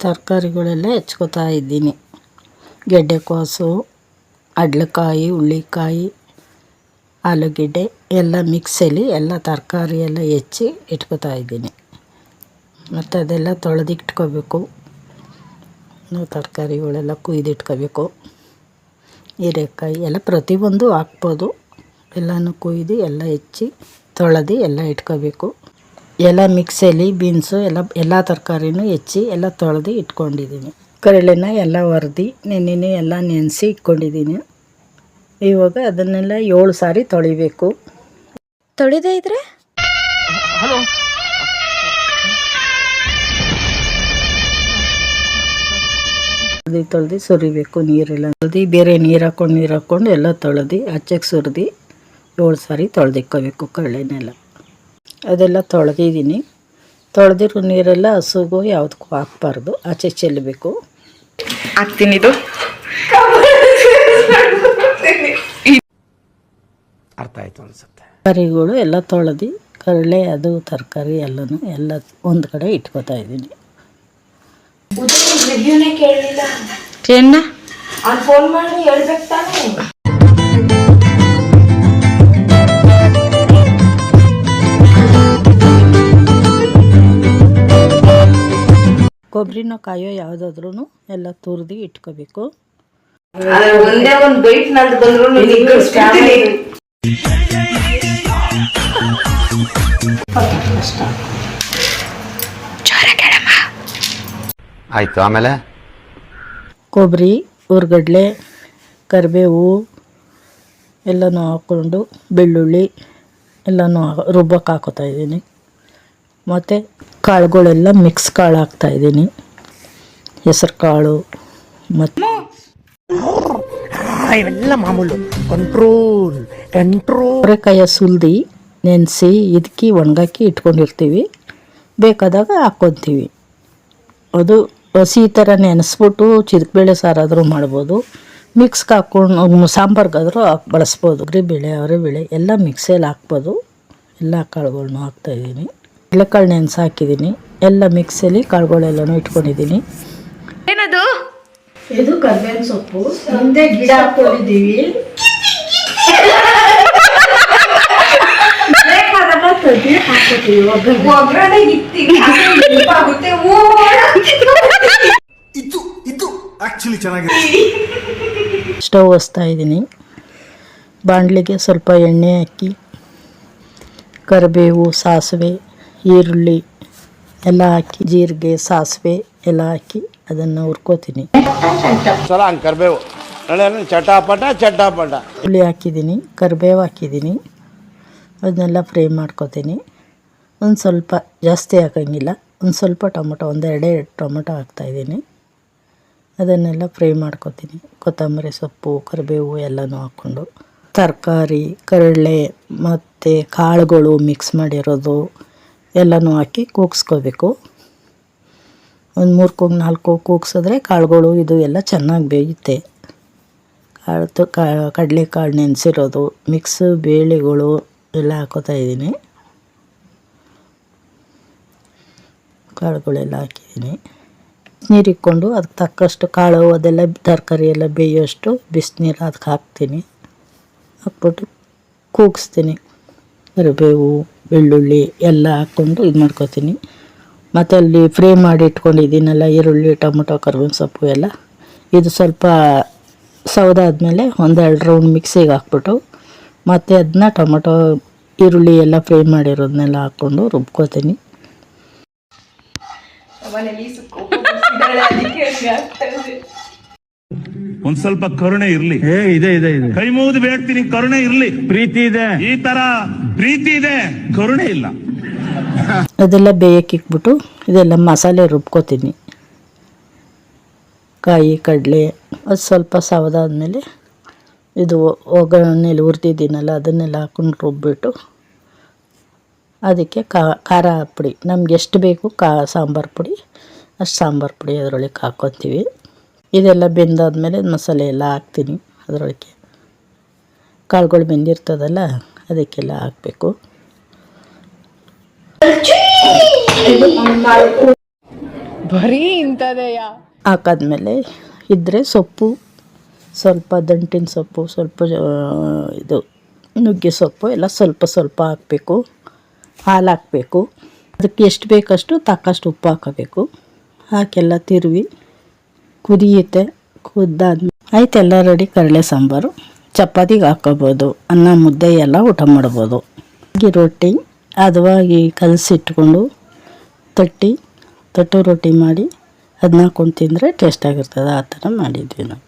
ತರಕಾರಿಗಳೆಲ್ಲ ಹೆಚ್ಕೊತಾ ಇದ್ದೀನಿ. ಗೆಡ್ಡೆಕೋಸು, ಅಡ್ಲಕಾಯಿ, ಹುಳ್ಳಿಕಾಯಿ, ಆಲೂಗೆಡ್ಡೆ ಎಲ್ಲ ಮಿಕ್ಸಲ್ಲಿ ಎಲ್ಲ ತರಕಾರಿ ಎಲ್ಲ ಹೆಚ್ಚಿ ಇಟ್ಕೊತಾ ಇದ್ದೀನಿ. ಮತ್ತು ಅದೆಲ್ಲ ತೊಳೆದಿಟ್ಕೋಬೇಕು. ತರಕಾರಿಗಳೆಲ್ಲ ಕುಯ್ದಿಟ್ಕೋಬೇಕು. ಹೀರೆಕಾಯಿ ಎಲ್ಲ ಪ್ರತಿಯೊಂದು ಹಾಕ್ಬೋದು. ಎಲ್ಲನೂ ಕುಯ್ದು ಎಲ್ಲ ಹೆಚ್ಚಿ ತೊಳೆದು ಎಲ್ಲ ಇಟ್ಕೋಬೇಕು. ಎಲ್ಲ ಮಿಕ್ಸಲ್ಲಿ ಬೀನ್ಸು ಎಲ್ಲ ತರಕಾರಿನೂ ಹೆಚ್ಚಿ ಎಲ್ಲ ತೊಳೆದು ಇಟ್ಕೊಂಡಿದ್ದೀನಿ. ಕಡಲೆನ ಎಲ್ಲ ಒರೆದು ನೆನ್ನೆನೇ ಎಲ್ಲ ನೆನೆಸಿ ಇಟ್ಕೊಂಡಿದ್ದೀನಿ. ಇವಾಗ ಅದನ್ನೆಲ್ಲ 7 ಸಾರಿ ತೊಳಿಬೇಕು. ತೊಳಿದೇ ಇದ್ರೆ ತೊಳೆದು ಸುರಿಬೇಕು. ನೀರೆಲ್ಲ ತೊಳೆದು ಬೇರೆ ನೀರು ಹಾಕ್ಕೊಂಡು ಎಲ್ಲ ತೊಳೆದು ಆಚೆಗೆ ಸುರಿದು 7 ಸಾರಿ ತೊಳೆದಿಕ್ಕೋಬೇಕು ಕಡಲೆನೆಲ್ಲ. ಅದೆಲ್ಲ ತೊಳೆದಿದ್ದೀನಿ. ತೊಳೆದಿರೋ ನೀರೆಲ್ಲ ಹಸುಗೂ ಯಾವುದಕ್ಕೂ ಹಾಕ್ಬಾರ್ದು, ಆಚೆ ಚೆಲ್ಲಬೇಕು. ಹಾಕ್ತೀನಿ. ಇದು ಅರ್ಥ ಆಯ್ತು ಅನಿಸುತ್ತೆ. ತರಕಾರಿಗಳು ಎಲ್ಲ ತೊಳೆದು ಕಡಲೆ ಅದು ತರಕಾರಿ ಎಲ್ಲನೂ ಎಲ್ಲ ಒಂದು ಕಡೆ ಇಟ್ಕೋತಾ ಇದ್ದೀನಿ. ಫೋನ್ ಮಾಡಿ ಹೇಳ್ಬೇಕು ತಾನೇ. ಕೊಬ್ಬರಿನೋ ಕಾಯೋ ಯಾವುದಾದ್ರೂ ಎಲ್ಲ ತುರಿದು ಇಟ್ಕೋಬೇಕು. ಒಂದೇ ಒಂದು ಬೈಟ್ ನಂದು ಬಂದ್ರು ಆಯ್ತು. ಆಮೇಲೆ ಕೊಬ್ಬರಿ, ಹುರ್ಗಡ್ಲೆ, ಕರಿಬೇವು ಎಲ್ಲನೂ ಹಾಕ್ಕೊಂಡು ಬೆಳ್ಳುಳ್ಳಿ ಎಲ್ಲನೂ ರುಬ್ಬಕ್ಕೆ ಹಾಕೋತಾ ಇದ್ದೀನಿ. ಮತ್ತು ಕಾಳುಗಳೆಲ್ಲ ಮಿಕ್ಸ್ ಕಾಳು ಹಾಕ್ತಾಯಿದ್ದೀನಿ. ಹೆಸರು ಕಾಳು ಮತ್ತು ಇವೆಲ್ಲ ಮಾಮೂಲು. ಕಂಟ್ರೋಲ್ ಅವರೆಕಾಯಿ ಸುಲ್ದು ನೆನೆಸಿ ಇದಕ್ಕೆ ಒಣಗಾಕಿ ಇಟ್ಕೊಂಡಿರ್ತೀವಿ. ಬೇಕಾದಾಗ ಹಾಕ್ಕೊತೀವಿ. ಅದು ಹಸಿ ಥರ ನೆನೆಸ್ಬಿಟ್ಟು ಚಿದಕಬೇಳೆ ಸಾರಾದರೂ ಮಾಡ್ಬೋದು. ಮಿಕ್ಸ್ಗೆ ಹಾಕ್ಕೊಂಡು ಸಾಂಬಾರ್ಗಾದರೂ ಬಳಸ್ಬೋದು. ತೊಗರಿಬೇಳೆ, ಅವರೆಬೇಳೆ ಎಲ್ಲ ಮಿಕ್ಸಲ್ಲಿ ಹಾಕ್ಬೋದು. ಎಲ್ಲ ಕಾಳುಗಳ್ನೂ ಹಾಕ್ತಾಯಿದ್ದೀನಿ. ಕಡಲೆಕಾಳು ನೆನೆಸಿ ಹಾಕಿದ್ದೀನಿ. ಎಲ್ಲ ಮಿಕ್ಸಲ್ಲಿ ಕಾಳುಗಳೆಲ್ಲನೂ ಇಟ್ಕೊಂಡಿದ್ದೀನಿ. ಏನದು? ಇದು ಕರ್ಬೇವಿನ ಸೊಪ್ಪು. ಹಿಂದೆ ಗಿಡ ಹಾಕೊಂಡಿದ್ದೀವಿ. ಸ್ಟವ್ ಹಚ್ತಾ ಇದ್ದೀನಿ. ಬಾಣಲಿಗೆ ಸ್ವಲ್ಪ ಎಣ್ಣೆ ಹಾಕಿ ಕರಿಬೇವು, ಸಾಸಿವೆ, ಈರುಳ್ಳಿ ಎಲ್ಲ ಹಾಕಿ ಜೀರಿಗೆ, ಸಾಸಿವೆ ಎಲ್ಲ ಹಾಕಿ ಅದನ್ನು ಹುರ್ಕೋತೀನಿ. ಕರಿಬೇವು ಚಟಾಪಟ ಹುಳಿ ಹಾಕಿದ್ದೀನಿ, ಕರಿಬೇವು ಹಾಕಿದ್ದೀನಿ. ಅದನ್ನೆಲ್ಲ ಫ್ರೈ ಮಾಡ್ಕೋತೀನಿ. ಒಂದು ಸ್ವಲ್ಪ ಜಾಸ್ತಿ ಹಾಕೋಂಗಿಲ್ಲ. ಒಂದು ಸ್ವಲ್ಪ ಟೊಮೊಟೊ, ಒಂದೆರಡೇ ಟೊಮೊಟೊ ಹಾಕ್ತಾಯಿದ್ದೀನಿ. ಅದನ್ನೆಲ್ಲ ಫ್ರೈ ಮಾಡ್ಕೋತೀನಿ. ಕೊತ್ತಂಬರಿ ಸೊಪ್ಪು, ಕರಿಬೇವು ಎಲ್ಲನೂ ಹಾಕ್ಕೊಂಡು ತರಕಾರಿ, ಕಡಲೆ ಮತ್ತು ಕಾಳುಗಳು ಮಿಕ್ಸ್ ಮಾಡಿರೋದು ಎಲ್ಲನೂ ಹಾಕಿ ಕೂಗಿಸ್ಕೋಬೇಕು. ಒಂದು 3-4 ಕೂಗಿಸಿದ್ರೆ ಕಾಳುಗಳು ಇದು ಎಲ್ಲ ಚೆನ್ನಾಗಿ ಬೇಯುತ್ತೆ. ಕಡಲೆಕಾಳು ನೆನೆಸಿರೋದು, ಮಿಕ್ಸ್ ಬೇಳೆಗಳು ಎಲ್ಲ ಹಾಕೋತಾ ಇದ್ದೀನಿ. ಕಾಳುಗಳೆಲ್ಲ ಹಾಕಿದ್ದೀನಿ. ನೀರು ಇಕ್ಕೊಂಡು ಅದಕ್ಕೆ ತಕ್ಕಷ್ಟು ಕಾಳು ಅದೆಲ್ಲ ತರಕಾರಿ ಎಲ್ಲ ಬೇಯೋಷ್ಟು ಬಿಸಿನೀರು ಅದಕ್ಕೆ ಹಾಕ್ತೀನಿ. ಹಾಕ್ಬಿಟ್ಟು ಕೂಗಿಸ್ತೀನಿ. ಕರಿಬೇವು, ಬೆಳ್ಳುಳ್ಳಿ ಎಲ್ಲ ಹಾಕ್ಕೊಂಡು ಇದು ಮಾಡ್ಕೊತೀನಿ. ಮತ್ತು ಅಲ್ಲಿ ಫ್ರೈ ಮಾಡಿ ಇಟ್ಕೊಂಡಿದ್ದೀನಲ್ಲ ಈರುಳ್ಳಿ, ಟೊಮೊಟೊ, ಕರಿಬೇವಿನ ಸೊಪ್ಪು ಎಲ್ಲ, ಇದು ಸ್ವಲ್ಪ ಸೌದಾದ್ಮೇಲೆ 1-2 ರೌಂಡ್ ಮಿಕ್ಸಿಗೆ ಹಾಕ್ಬಿಟ್ಟು ಮತ್ತು ಅದನ್ನ ಟೊಮೊಟೊ, ಈರುಳ್ಳಿ ಎಲ್ಲ ಫ್ರೈ ಮಾಡಿರೋದನ್ನೆಲ್ಲ ಹಾಕ್ಕೊಂಡು ರುಬ್ಕೋತೀನಿ. ಒಂದ್ ಸ್ವಲ್ಪ ಕರುಣೆ ಇರ್ಲಿ. ಇದೆ ಕೈ ಮುಗಿದು ಬೇಡ್ತೀನಿ, ಕರುಣೆ ಇರ್ಲಿ. ಪ್ರೀತಿ ಇದೆ, ಈ ತರ ಪ್ರೀತಿ ಇದೆ, ಕರುಣೆ ಇಲ್ಲ. ಅದೆಲ್ಲ ಬೇಯಕ್ಕೆ ಇಕ್ಬಿಟ್ಟು ಇದೆಲ್ಲ ಮಸಾಲೆ ರುಬ್ಕೋತೀನಿ. ಕಾಯಿ, ಕಡಲೆ ಅದು ಸ್ವಲ್ಪ ಸವದಾದ್ಮೇಲೆ ಇದು ಒಗ್ಗರಣೆಲಿ ಹುರಿದಿದ್ದೀನಲ್ಲ ಅದನ್ನೆಲ್ಲ ಹಾಕ್ಕೊಂಡು ರುಬ್ಬಿಟ್ಟು ಅದಕ್ಕೆ ಖಾರ ಪುಡಿ ನಮ್ಗೆ ಎಷ್ಟು ಬೇಕು ಸಾಂಬಾರು ಪುಡಿ ಅಷ್ಟು ಸಾಂಬಾರು ಪುಡಿ ಅದರೊಳಗೆ ಹಾಕ್ಕೊತೀವಿ. ಇದೆಲ್ಲ ಬೆಂದಾದ್ಮೇಲೆ ಮಸಾಲೆ ಎಲ್ಲ ಹಾಕ್ತೀನಿ. ಅದರೊಳಗೆ ಕಾಳುಗಳು ಬೆಂದಿರ್ತದಲ್ಲ ಅದಕ್ಕೆಲ್ಲ ಹಾಕಬೇಕು. ಹಾಕಾದ್ಮೇಲೆ ಇದ್ದರೆ ಸೊಪ್ಪು ಸ್ವಲ್ಪ ದಂಟಿನ ಸೊಪ್ಪು ಸ್ವಲ್ಪ ಇದು ನುಗ್ಗೆ ಸೊಪ್ಪು ಎಲ್ಲ ಸ್ವಲ್ಪ ಸ್ವಲ್ಪ ಹಾಕಬೇಕು. ಹಾಲು ಹಾಕಬೇಕು. ಅದಕ್ಕೆ ಎಷ್ಟು ಬೇಕಷ್ಟು ತಕ್ಕಷ್ಟು ಉಪ್ಪು ಹಾಕಬೇಕು. ಹಾಕೆಲ್ಲ ತಿರುವಿ ಕುದಿಯುತ್ತೆ. ಕುದ್ದಾದ್ಮೇಲೆ ಆಯ್ತು, ಎಲ್ಲ ರೆಡಿ. ಕಡಲೆ ಸಾಂಬಾರು ಚಪಾತಿಗೆ ಹಾಕೋಬೋದು, ಅನ್ನ ಮುದ್ದೆ ಎಲ್ಲ ಊಟ ಮಾಡ್ಬೋದು. ಈ ರೊಟ್ಟಿ ಹದವಾಗಿ ಕಲಸಿಟ್ಕೊಂಡು ತಟ್ಟು ರೊಟ್ಟಿ ಮಾಡಿ ಅದನ್ನ ಹಾಕೊಂಡು ತಿಂದರೆ ಟೇಸ್ಟಾಗಿರ್ತದೆ. ಆ ಥರ ಮಾಡಿದ್ವಿ ನಾವು.